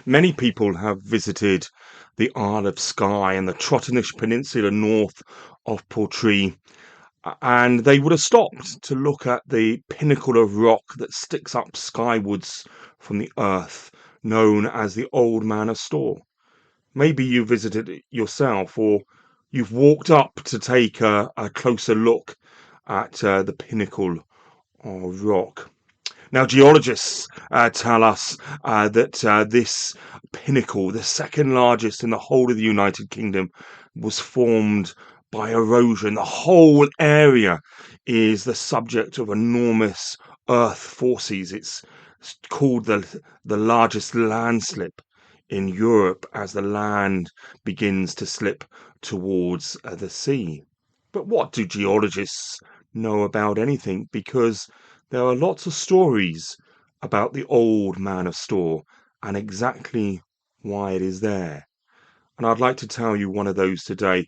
Many people have visited the Isle of Skye and the Trotternish Peninsula north of Portree, and they would have stopped to look at the pinnacle of rock that sticks up skywards from the earth, known as the Old Man of Storr. Maybe you visited it yourself, or you've walked up to take a closer look at the pinnacle of rock. Now, geologists tell us that this pinnacle, the second largest in the whole of the United Kingdom, was formed by erosion. The whole area is the subject of enormous earth forces. It's called the largest landslip in Europe as the land begins to slip towards the sea. But what do geologists know about anything? Because there are lots of stories about the Old Man of Storr and exactly why it is there. And I'd like to tell you one of those today.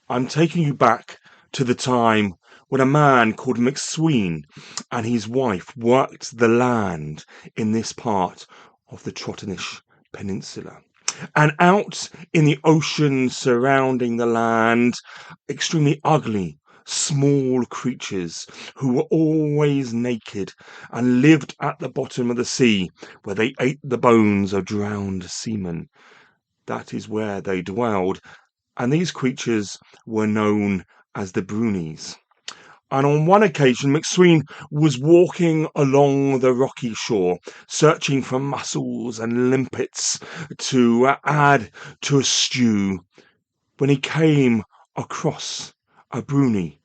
I'm taking you back to the time when a man called McSween and his wife worked the land in this part of the Trotternish Peninsula. And out in the ocean surrounding the land, extremely ugly, small creatures who were always naked and lived at the bottom of the sea, where they ate the bones of drowned seamen. That is where they dwelled, and these creatures were known as the Brunies. And on one occasion, McSween was walking along the rocky shore, searching for mussels and limpets to add to a stew, when he came across a Bruni,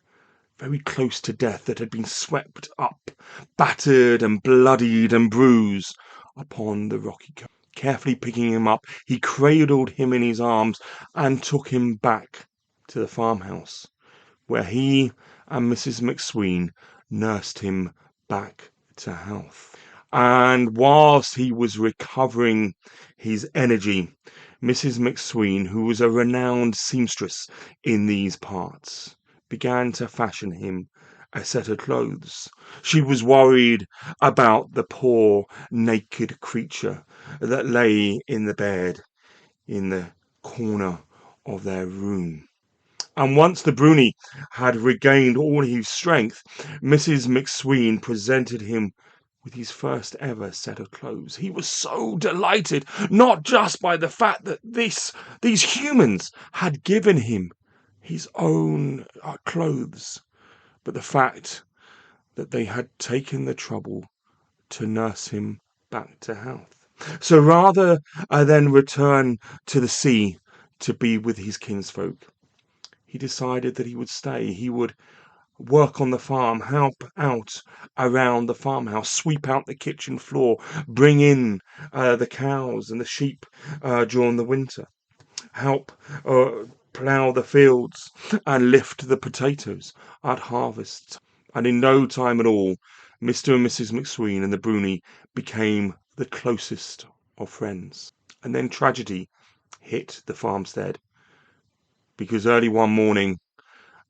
very close to death, that had been swept up, battered and bloodied and bruised, upon the rocky coast. Carefully picking him up, he cradled him in his arms and took him back to the farmhouse, where he and Mrs. McSween nursed him back to health. And whilst he was recovering his energy, Mrs. McSween, who was a renowned seamstress in these parts, began to fashion him a set of clothes. She was worried about the poor naked creature that lay in the bed in the corner of their room. And once the Bruni had regained all his strength, Mrs. McSween presented him with his first ever set of clothes. He was so delighted, not just by the fact that these humans had given him his own clothes, but the fact that they had taken the trouble to nurse him back to health. So rather than return to the sea to be with his kinsfolk, he decided that he would stay. He would work on the farm, help out around the farmhouse, sweep out the kitchen floor, bring in the cows and the sheep during the winter, help plough the fields and lift the potatoes at harvest. And in no time at all, Mr. and Mrs. McSween and the Bruni became the closest of friends. And then tragedy hit the farmstead, because early one morning,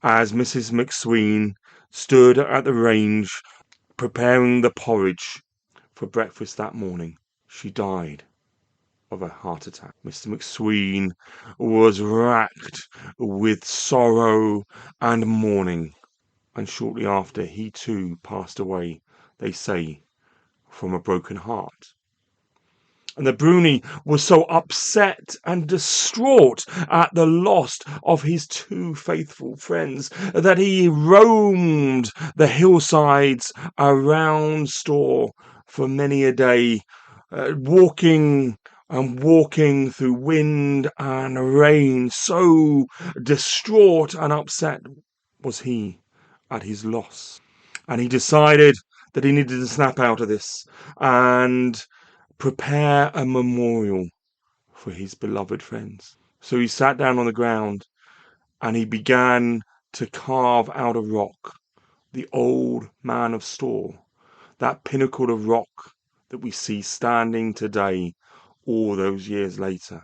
as Mrs. McSween stood at the range preparing the porridge for breakfast that morning, she died of a heart attack. Mr. McSween was racked with sorrow and mourning, and shortly after he too passed away, they say, from a broken heart. And the Bruni was so upset and distraught at the loss of his two faithful friends that he roamed the hillsides around Storr for many a day, walking and walking through wind and rain. So distraught and upset was he at his loss. And he decided that he needed to snap out of this and prepare a memorial for his beloved friends. So he sat down on the ground and he began to carve out of rock the Old Man of Storr, that pinnacle of rock that we see standing today, all those years later,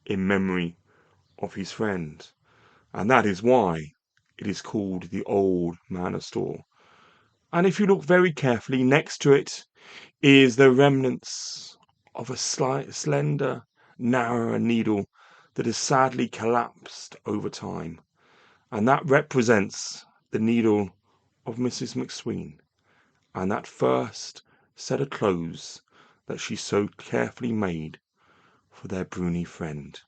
in memory of his friend. And that is why it is called the Old Man of Storr. And if you look very carefully, next to it is the remnants of a slender narrower needle that has sadly collapsed over time. And that represents the needle of Mrs. McSween and that first set of clothes that she so carefully made for their Bruni friend.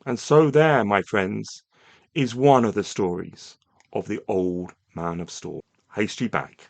And so there, my friends, is one of the stories of the Old Man of Storr. Hasty back.